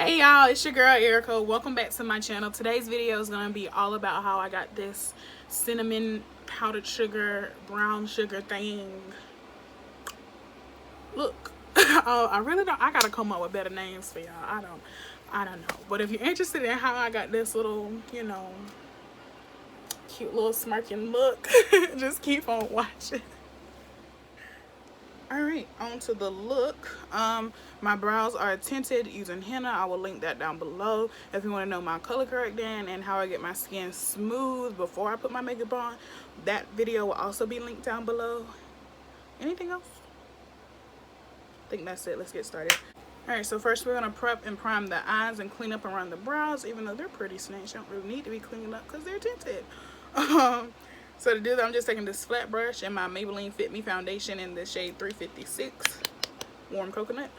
Hey y'all, it's your girl Erica. Welcome back to my channel. Today's video is going to be all about how I got this cinnamon powdered sugar brown sugar thing. Look, I really don't, I gotta come up with better names for y'all. I don't know, but if you're interested in how I got this little, you know, cute little smirking look, just keep on watching. Alright, on to the look. My brows are tinted using henna. I will link that down below if you want to know my color correcting and how I get my skin smooth before I put my makeup on. That video will also be linked down below. Anything else? I think that's it. Let's get started. Alright, so first we're going to prep and prime the eyes and clean up around the brows, even though they're pretty snatched. They don't really need to be cleaned up because they're tinted. So to do that, I'm just taking this flat brush and my Maybelline Fit Me foundation in the shade 356 Warm Coconut.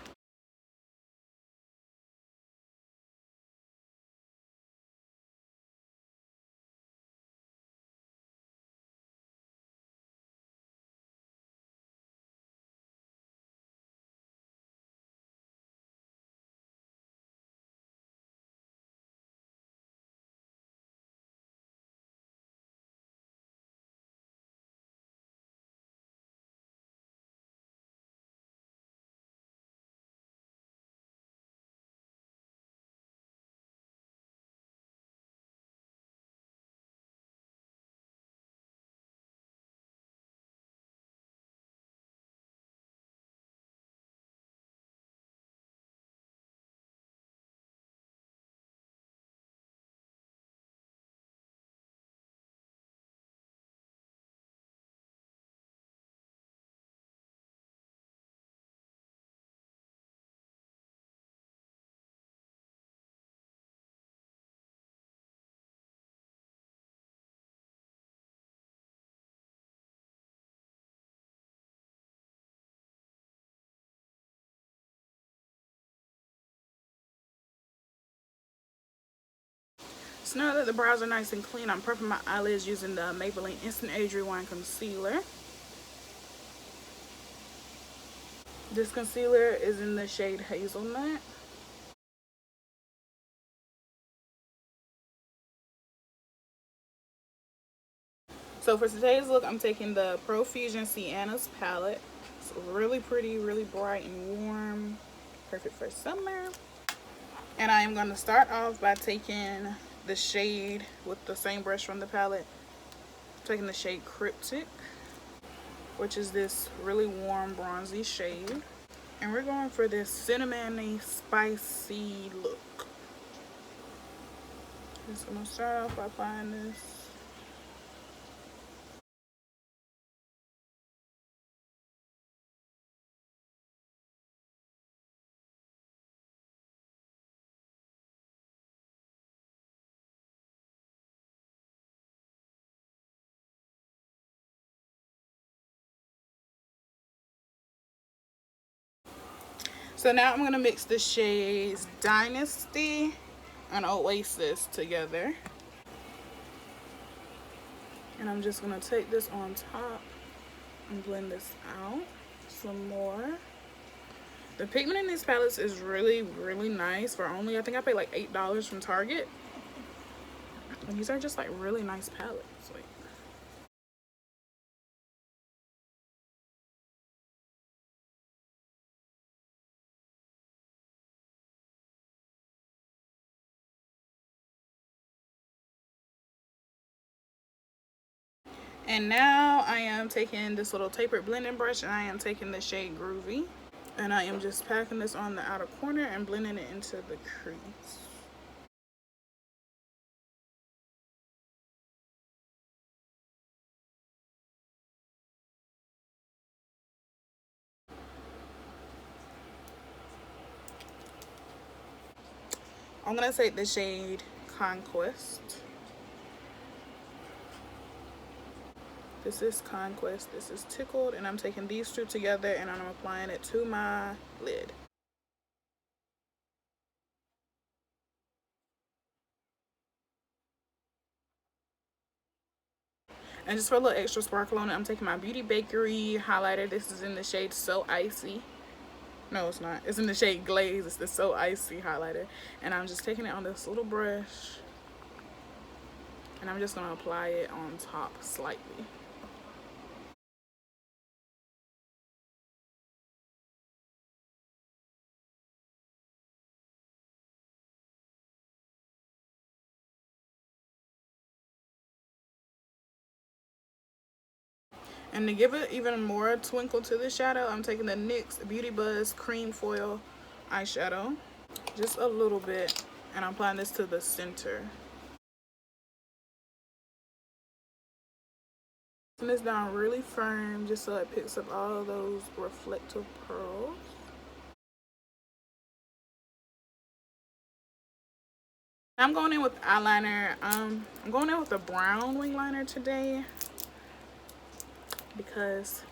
So now that the brows are nice and clean, I'm prepping my eyelids using the Maybelline Instant Age Rewind Concealer. This concealer is in the shade Hazelnut. So for today's look, I'm taking the Profusion Sienna's palette. It's really pretty, really bright and warm. Perfect for summer. And I am going to start off by taking the shade with the same brush from the palette. Taking the shade Cryptic, which is this really warm bronzy shade. And we're going for this cinnamony spicy look. Just going to start off by applying this. So now I'm going to mix the shades Dynasty and Oasis together. And I'm just going to take this on top and blend this out some more. The pigment in these palettes is really, really nice for only, I think I paid like $8 from Target. And these are just like really nice palettes. Like, and now I am taking this little tapered blending brush and I am taking the shade Groovy. And I am just packing this on the outer corner and blending it into the crease. I'm going to take the shade Conquest. This is Conquest, this is Tickled, and I'm taking these two together and I'm applying it to my lid. And just for a little extra sparkle on it, I'm taking my Bakerie highlighter. This is in the shade So Icy. No, it's not. It's in the shade Glazed. It's the So Icy highlighter. And I'm just taking it on this little brush. And I'm just going to apply it on top slightly. And to give it even more twinkle to the shadow, I'm taking the NYX Beauty Buzz Cream Foil eyeshadow. Just a little bit. And I'm applying this to the center. And this down really firm just so it picks up all of those reflective pearls. I'm going in with eyeliner. I'm going in with a brown wing liner today because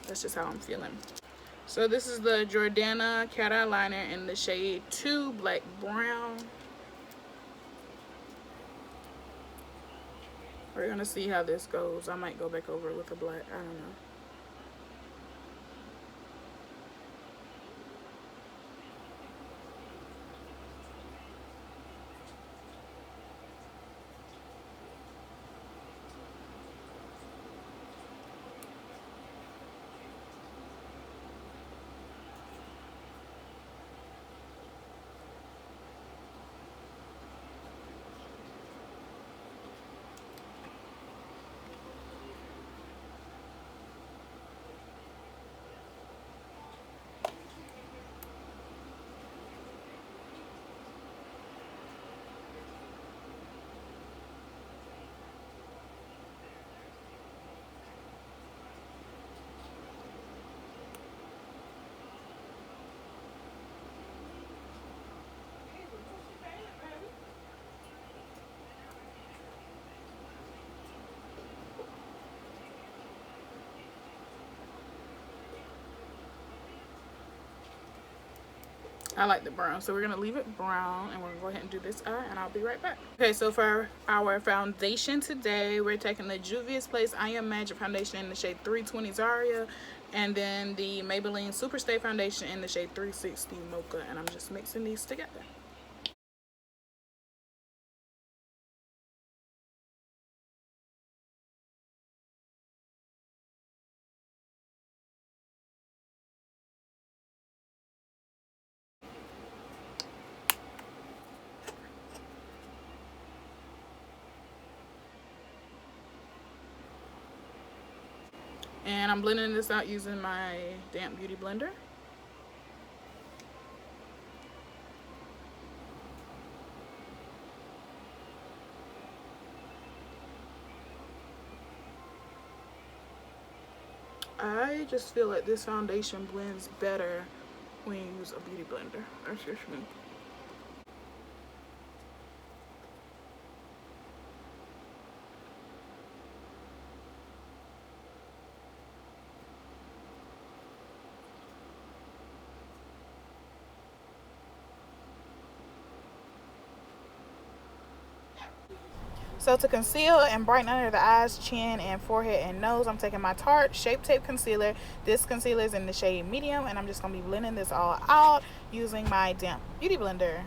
that's just how I'm feeling. So this is the Jordana cat eyeliner in the shade 2 Black Brown. We're gonna see how this goes. I might go back over it with a black, I don't know. I like the brown, so we're gonna leave it brown and we're gonna go ahead and do this eye and I'll be right back. Okay, so for our foundation today, we're taking the Juvia's Place I Am Magic foundation in the shade 320 Zaria, and then the Maybelline Superstay foundation in the shade 360 Mocha, and I'm just mixing these together. And I'm blending this out using my damp beauty blender. I just feel like this foundation blends better when you use a beauty blender. That's just me. So to conceal and brighten under the eyes, chin, and forehead and nose, I'm taking my Tarte Shape Tape Concealer. This concealer is in the shade medium, and I'm just going to be blending this all out using my damp beauty blender.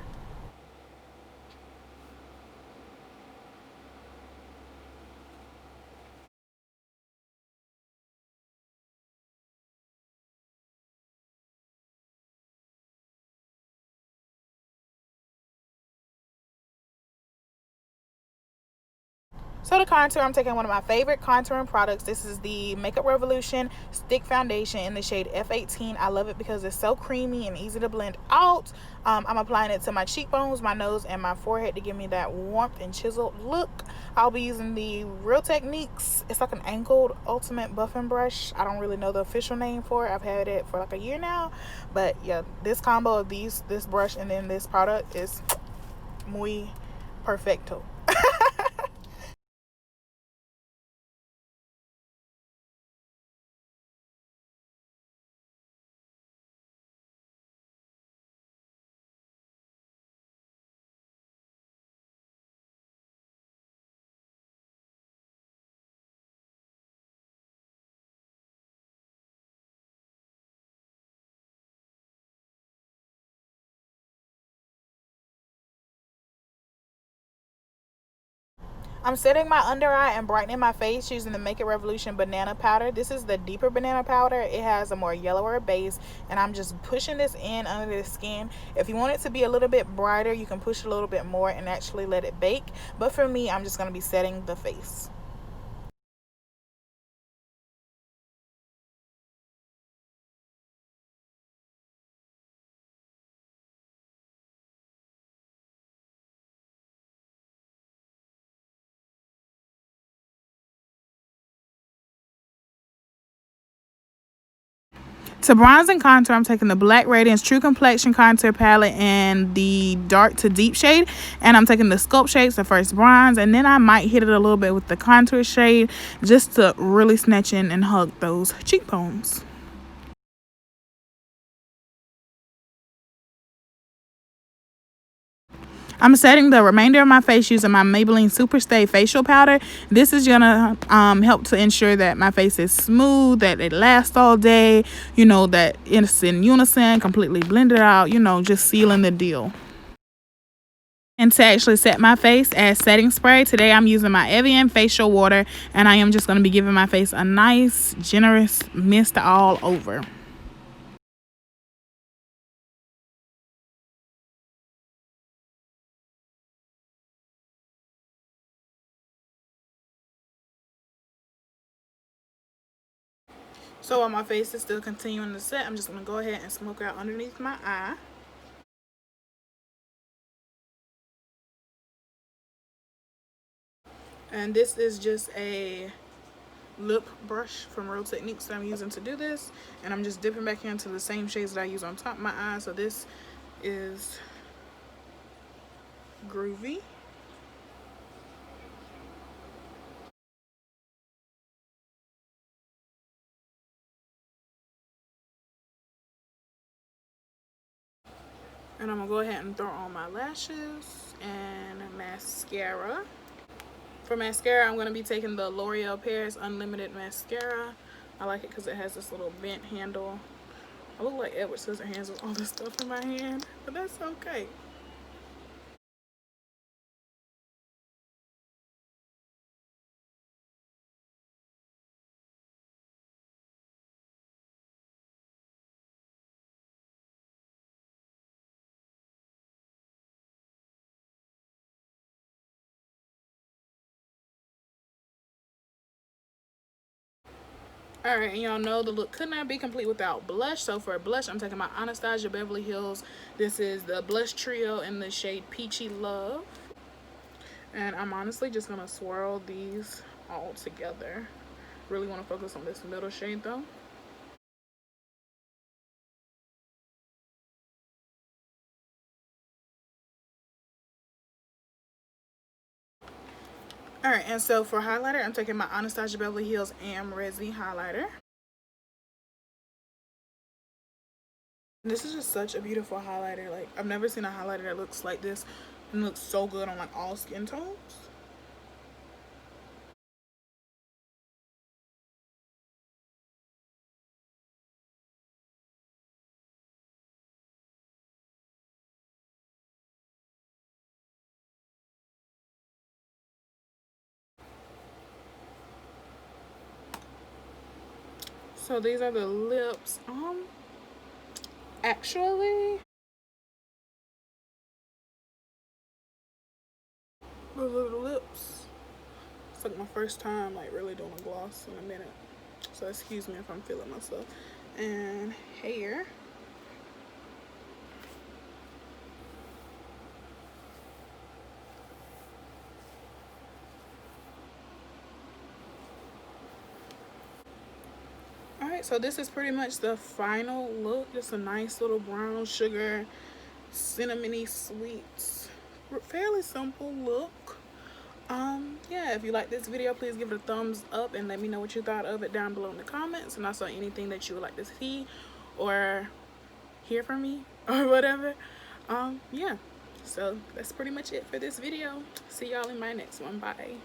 So to contour, I'm taking one of my favorite contouring products. This is the Makeup Revolution Stick Foundation in the shade F18. I love it because it's so creamy and easy to blend out. I'm applying it to my cheekbones, my nose, and my forehead to give me that warmth and chiseled look. I'll be using the Real Techniques. It's like an angled ultimate buffing brush. I don't really know the official name for it. I've had it for like a year now. But yeah, this combo of this brush and then this product is muy perfecto. I'm setting my under eye and brightening my face using the Make It Revolution banana powder. This is the deeper banana powder. It has a more yellower base, and I'm just pushing this in under the skin. If you want it to be a little bit brighter, you can push a little bit more and actually let it bake. But for me, I'm just going to be setting the face. To bronze and contour, I'm taking the Black Radiance True Complexion Contour Palette and the dark to deep shade. And I'm taking the Sculpt shades to first bronze. And then I might hit it a little bit with the contour shade just to really snatch in and hug those cheekbones. I'm setting the remainder of my face using my Maybelline Super Stay Facial Powder. This is gonna help to ensure that my face is smooth, that it lasts all day, you know, that it's in unison, completely blended out, you know, just sealing the deal. And to actually set my face as setting spray, today I'm using my Evian Facial Water, and I am just going to be giving my face a nice, generous mist all over. So while my face is still continuing to set, I'm just going to go ahead and smoke out underneath my eye. And this is just a lip brush from Real Techniques that I'm using to do this. And I'm just dipping back into the same shades that I use on top of my eye. So this is Groovy. And I'm going to go ahead and throw on my lashes and mascara. For mascara, I'm going to be taking the L'Oreal Paris Unlimited Mascara. I like it because it has this little bent handle. I look like Edward Scissorhands with all this stuff in my hand, but that's okay. Alright, and y'all know the look could not be complete without blush. So for blush, I'm taking my Anastasia Beverly Hills. This is the Blush Trio in the shade Peachy Love. And I'm honestly just going to swirl these all together. Really want to focus on this middle shade though. Alright, and so for highlighter, I'm taking my Anastasia Beverly Hills Am Resi highlighter. This is just such a beautiful highlighter. Like, I've never seen a highlighter that looks like this and looks so good on like all skin tones. So these are the lips. Actually, those are the lips. It's like my first time like really doing a gloss in a minute. So excuse me if I'm feeling myself. And hair. Alright, so this is pretty much the final look. Just a nice little brown sugar, cinnamony sweets, fairly simple look. Yeah, if you like this video, please give it a thumbs up and let me know what you thought of it down below in the comments, and also anything that you would like to see or hear from me or whatever. Yeah, so that's pretty much it for this video. See y'all in my next one. Bye.